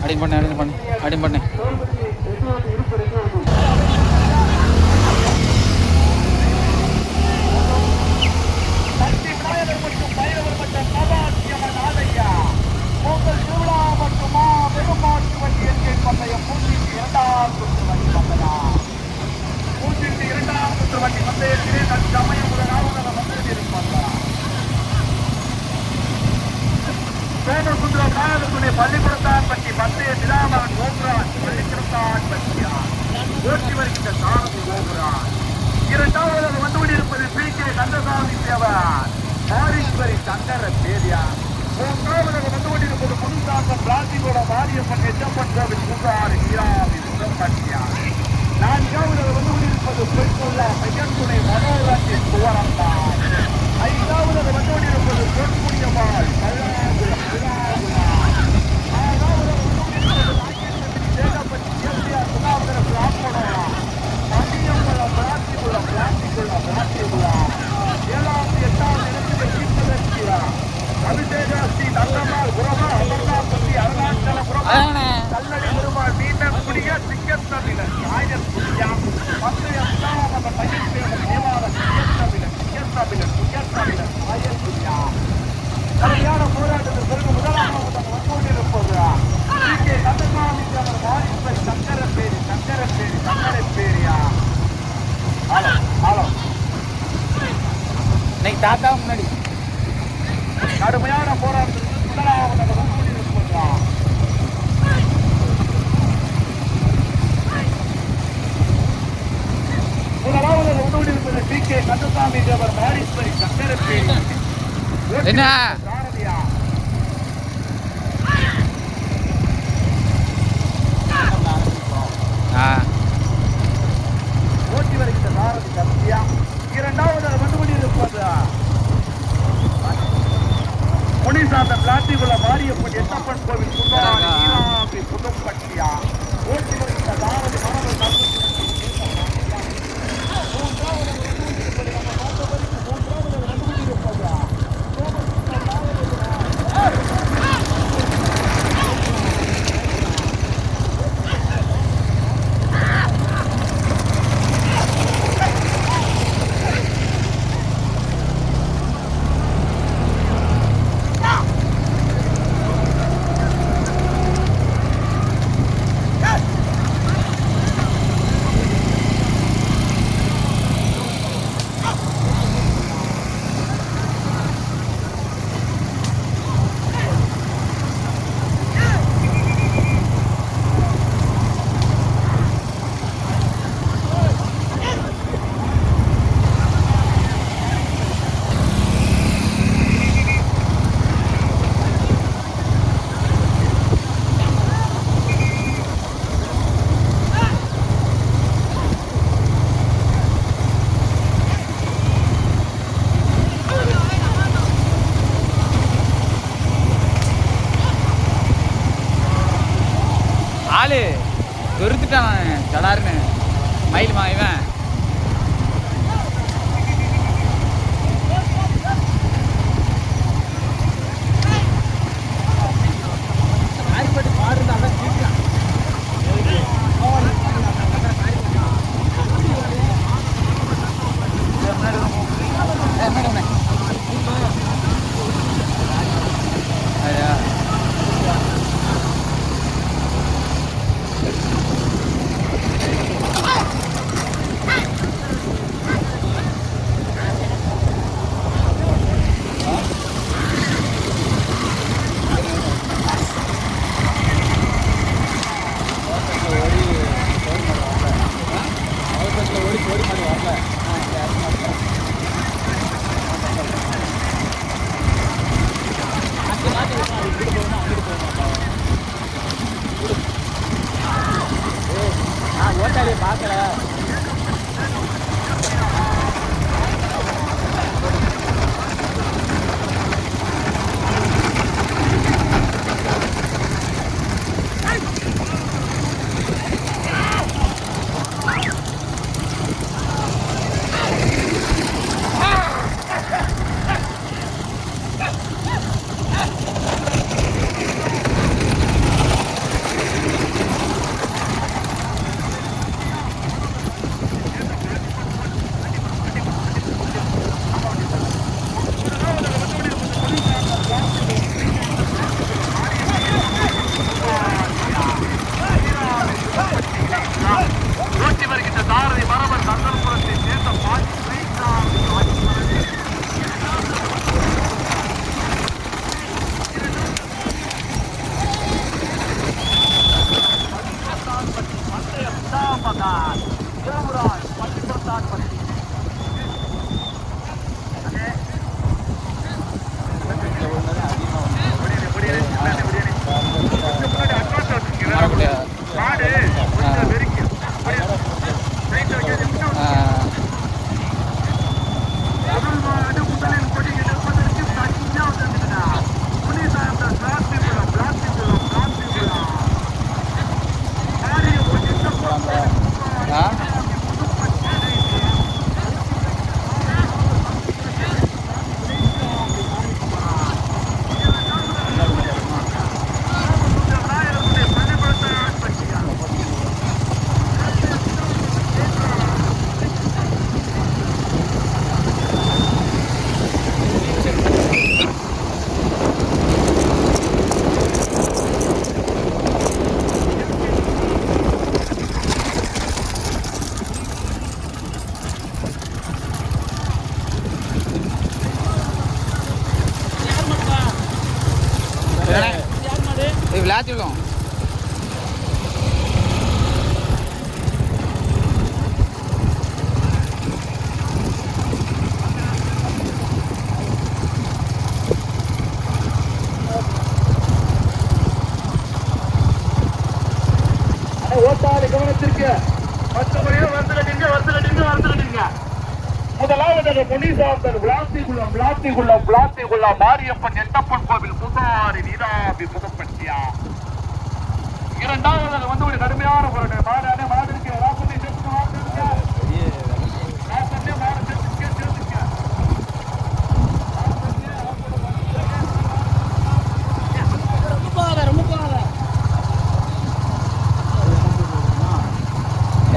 அடி பண்ணு பள்ளிக்கூடத்தான் பற்றி பந்தய விழாமகன் கோபுரான் பள்ளிக்கூடத்தான் பற்றியார் ஓட்டி வருகின்ற சாரதி கோபுரான். இரண்டாவது வந்து கொண்டிருப்பது பி கே கந்தசாமி தேவர் மாரீஸ்வரி சங்கர பேரியார். மூன்றாவது வந்து கொண்டிருப்பது புதுசாக்கம் பிராந்திகோட மாரியம்மன் எச்சப்பன் கோவில் பூசாரி நீராவி பற்றியார். நான்காவது வந்து கொண்டிருப்பது பொய்கொள்ளா மையத்துணை மனோராஜி சுவரம்பாள். ஐந்தாவது வந்து கொண்டிருப்பது பொன்முடியம்மாள் கல்லடி பெருமாள் மீண்டும் குடிய சிக்கத்தமிழன் ஆயர் குடியாம் சரியான போராட்டத்தில் பிறகு முதலாவது வந்து கொண்டிருப்பது கந்தசாமி அவர் மாரீஸ்வரி சங்கரப்பேரியா. இன்னைக்கு தாத்தா முன்னாடி கடுமையான போராட்டத்தில் முதலாவது வந்து கொண்டிருப்பதா. முதலாவது வந்து கொண்டிருப்பது பி கே கந்தசாமி அவர் மாரீஸ்வரி சங்கரப்பேரி. என்ன ஓட்டி வருகின்ற சாரதி சத்யா. இரண்டாவது வந்து கொண்டிருப்பது முனிசாந்தன் பிளாட்டிகுள்ள மாரியப்பன் எட்டப்பன் கோவில் சுந்தராணி புதுப்பட்டியா. ஓட்டி வருகின்ற சாரதி மனது ஆளு வெறுத்துட்டான் சடாருன்னு மயில் மாயவன். விளையாட்டுலும் ஓட்டாளி கவனத்திற்கு மற்றபடியும் வருந்துகட்டீங்க. முதலாவதாக முனிசாந்தன் விளாத்திக்குள்ளம் மாரியப்பன் எட்டப்பன் கோவில் புகாரி நீராபி புதுப்பட்டியா. இரண்டாவதாக வந்து ஒரு கடுமையான பொருள் மாடு இருக்கு.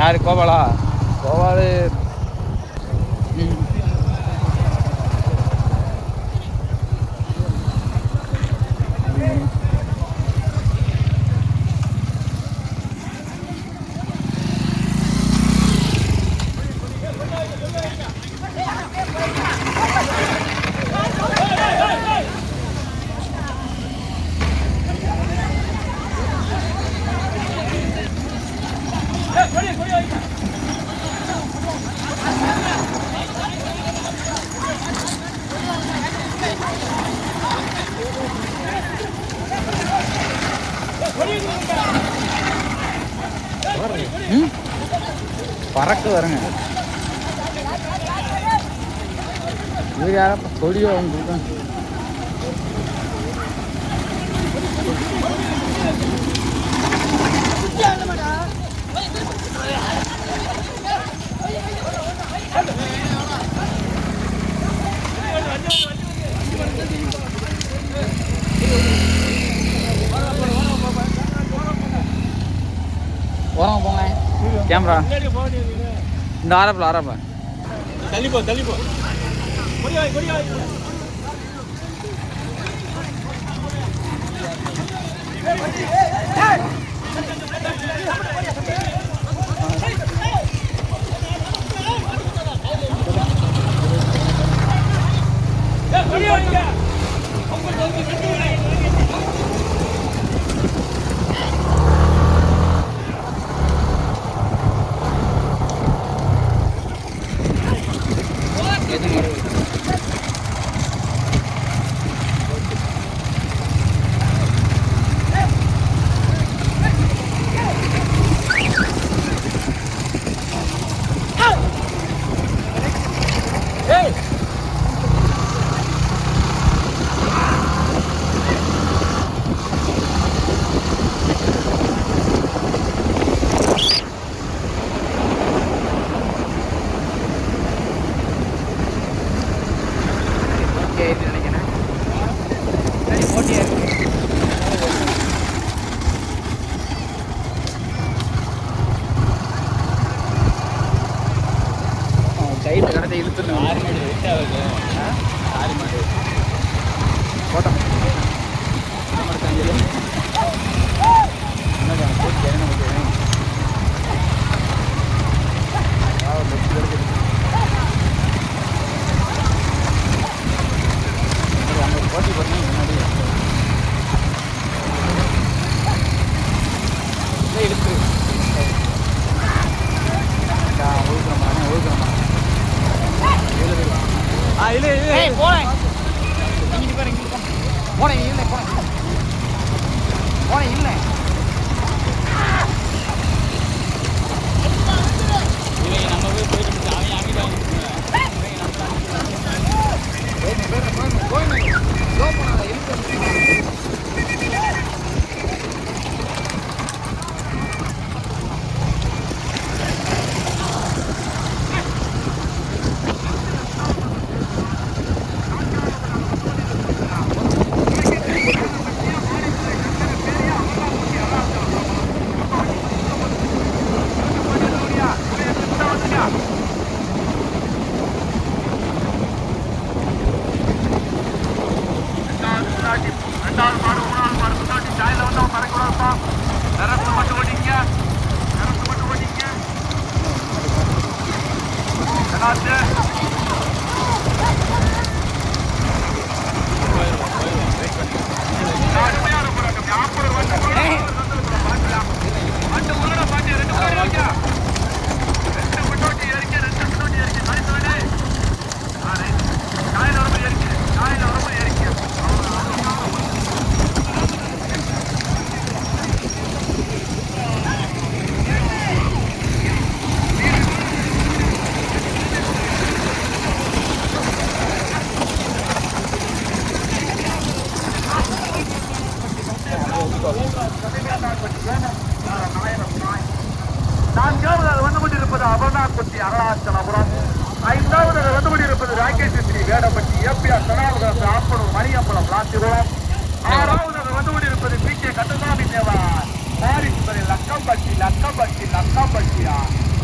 யாரு கோபாலா? கோபாலு பறக்க வருங்க. இவர் யாரப்பா? கொடியோ உங்களுக்கு ஓரம் போங்க. கேமரா இந்த ஆரப்பா தள்ளிப்போ நான்காவது வந்து கொண்டிருப்பது அபர்ணாக்குட்டி அருணாச்சலபுரம். ஐந்தாவது வந்து கொண்டிருப்பது ராக்கெட் ஸ்ரீ வேடப்பட்டி ஏபிஆர் கடாபுரம் ஆப்பனூர் மணியம்பலம் லாத்திகுளம். ஆறாவது வந்து கொண்டிருப்பது பி கே கந்தசாமி தேவார் பாரிஸ்பரி லக்கம்பட்டியா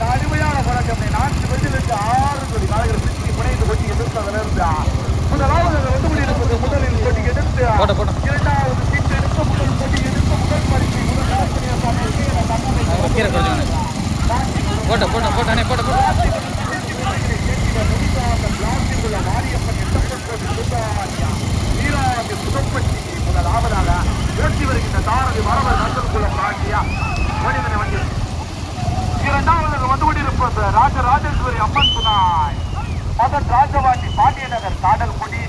கடுமையான போராட்டம். 4 வயதிலிருந்து 6 கோடி காலங்கள் பிடிச்சி புனைந்து கொட்டி எதிர்த்ததிலிருந்து முதலாவது வந்து கொண்டிருப்பது முதலில் கொட்டி எதிர்த்து இரண்டாவது சீட்டு எடுத்த முதல் கொட்டி எதிர்த்த முதல் பரிசை முதல் ஆசிரியர் முதலாவதாக ஓட்டி வருகின்ற தாரதி மரபர் நந்தன்குள்ள பிராட்டியா மனிதனை வண்டி. இரண்டாவது வந்து கொண்டிருப்பது ராஜராஜேஸ்வரி அம்மன் துணாய் மதன் ராஜவாண்டி பாண்டியநகர் காடல்குடி.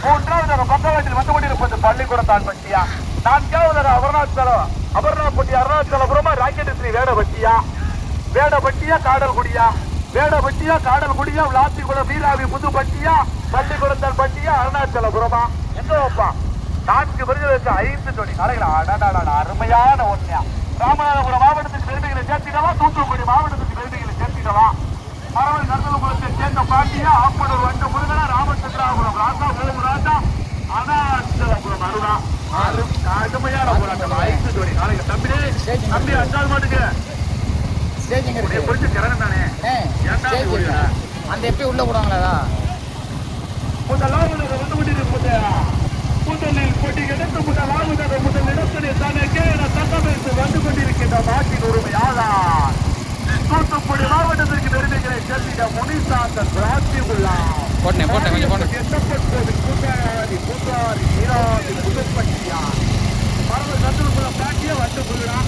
மூன்றாவது பக்கவாட்டில் வந்து கொண்டிருப்பது பள்ளிக்கூடத்தான் பட்டியா. நான்காவது அபர்ணாப்பட்டி அருணாச்சலபுரமா ராக்கெட் ஸ்ரீ வேடபட்டியா காடல்குடியா விளாத்திக்குளம் வீராவி புதுப்பட்டியா பள்ளிக்கூடத்தான் பட்டியா அருணாச்சலபுரமா எங்க வைப்பா 4 வருடங்களுக்கு 5 ஜோடி காலைகள். அருமையான ஒன்றியா ராமநாதபுரம் மாவட்டத்துக்கு பெருமைகளை சேர்த்திடவா, தூத்துக்குடி மாவட்டத்துக்கு பெருமைகளை சேர்த்திடவா. பரவல் கருதகுலத்தை சேர்ந்த பாண்டியா ஆப்பனூர் வண்ட முருகனா ராமச்சந்திராபுரம் ராஜா ராஜா அருணாச்சலபுரம் அருணா கடுமையான போராட்டம் 5 ஜோடி காலைகள். தம்பி 5வது மாட்டுக்கு தானே அந்த எப்படி உள்ள போடுவாங்களா? முதலாவது வந்து கொண்டிருப்பது முதலில் கொட்டி எடுத்து முதல் இடத்திலே தனக்கே தட்டமைத்து வந்து கொண்டிருக்கின்ற நாட்டின் உரிமையாளர் தூத்துக்குடி மாவட்டத்திற்கு பெருமைகளை சேர்த்திட முனிசாந்தன் ராசிகுல்லா கூட்டாரி நீராதி புதுப்பட்டியா மரபு சத்துருக்குள்ள பாட்டிய வந்து புரியுடா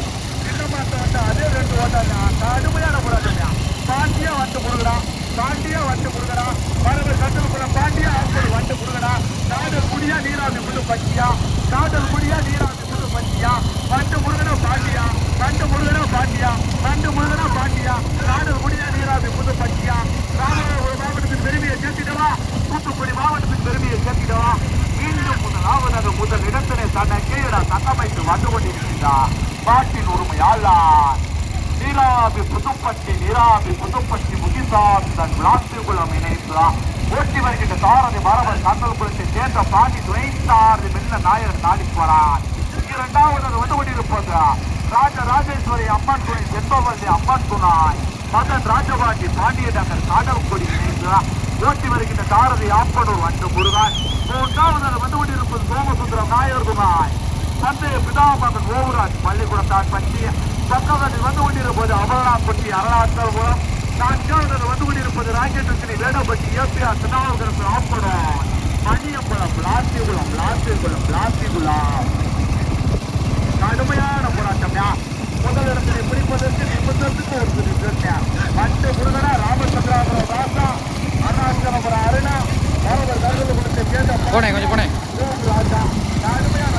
சின்னமாட்ட வந்து அதே 2 ஓட்டாங்க கடுமையான போராட்டா பாண்டியா வந்து புரியுடா மரபு சத்துருக்குள்ள பாண்டியா ஆப்பூர் வந்து புரியுடா காடல் குடியா நீராதி புதுப்பட்டியா வண்டு முருகனா பாண்டியா காடல் குடியா நீராதி புதுப்பட்டியா ராமநாதபுரம் மாவட்டத்தின் பெருமையை சேர்த்திடவா, தூத்துக்குடி மாவட்டத்தின் பெருமையை சேர்த்திடவா. மீண்டும் முதலாவது முதல் இடத்தினை தனக்கே தட்டமைத்து வந்து கொண்டிருக்கின்றார் நாட்டின் உரிமையாளர் நீராவி புதுப்பட்டி முகிசாந்தன் விளாத்திகுளம் இணைந்தார். ஓட்டி வருகின்ற தாரதி மரபர் கந்தல்குளத்தை சேர்ந்த பாண்டி துணைத்தாரதி மெல்ல நாயர் நாடீஸ்வரன். இரண்டாவது வந்து கொண்டிருப்பது ராஜராஜேஸ்வரி அம்மன் துணை செல்பவல்லி அம்மன் துணாய் மதன் ராஜபாண்டி பாண்டியநகர் காடல்குடி இணைந்தார். ஓட்டி வருகின்ற தாரதி ஆப்பனூர் வண்டு முருகன். மூன்றாவது வந்து கொண்டிருப்பது சோமசுந்தரம் நாயர் துணாய் தந்தைய பிதாமகன் ஓவராஜ் பள்ளிக்கூடத்தான் பற்றி. பக்கத்தில் வந்து கொண்டிருப்பது அபர்ணாப்பட்டி அருணாச்சலபுரம். 4வது வந்து கொண்டிருப்பது ராக்கெட் ஸ்ரீ வேடப்பட்டி ஏபிஆர் திருநாவுக்கரசு ஆப்பனூர் மணியம்பலம் லாத்திகுளம். கடுமையான போராட்டம்யா. முதல் இடத்தினை பிடிப்பதற்கு நிமிஷத்துக்கு ஒரு வண்டு முருகனா ராமச்சந்திராபுரம் ராசா அருணாச்சலபுரம் அருணா மரபர் கருதகுலத்தை சேர்ந்த ராஜா கடுமையான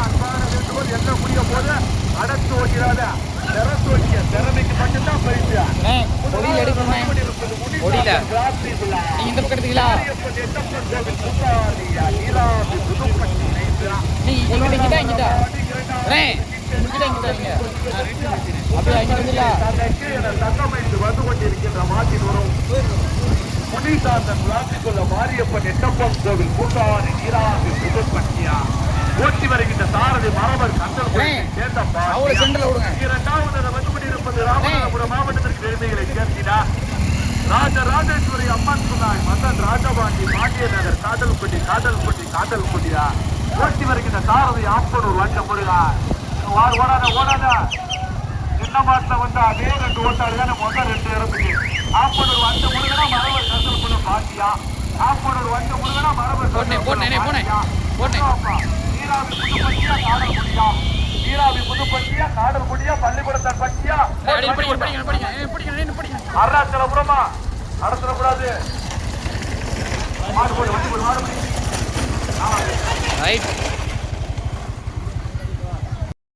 அன்பான வேண்டுகோள் எங்க முடிய போது அடத்து ஓட்டிடாத திறமைக்கு மட்டும்தான் பரிசு. இந்த பக்கத்துங்களா வந்து கொண்டிருக்கின்ற மாட்டின் வரும் முனிசாந்தன் விளாத்திக்குள்ள மாரியப்பன் எட்டப்பன் கோவில் கூட்டாரி நீராவி புதுப்பட்டியா ஓட்டி வருகின்ற சாரதி மரபர் கந்தல் சேர்ந்த இரண்டாவது வந்து கொண்டிருப்பது ராமநாதபுரம் மாவட்டத்திற்கு பெருமைகளை சேர்த்தினார் ராஜராஜேஸ்வரி அம்மன் துணாய் மதன் ராஜபாண்டி பாண்டியநகர் காடல்குடியா ஓட்டி வருகின்ற சாரதி ஆப்பனூர் வண்ட முருகன். ஓடாத சின்னமாட்டில வந்து அதே 2 ஓட்டாளிதான் முதல் 2 இடத்துக்கு ஆப்பனூர் வண்ட முருகனா மரபர் கந்தல்குள்ள பாண்டியா ஆப்பனூர் வண்ட முருகனா மரபர் நீராவி புதுப்பட்டியா காடல்குடியா பள்ளிக்கூடத்தான் பட்டியா அருணாச்சலபுரமா நடத்தக்கூடாது. மாடு போடு வண்டி போடு மாடு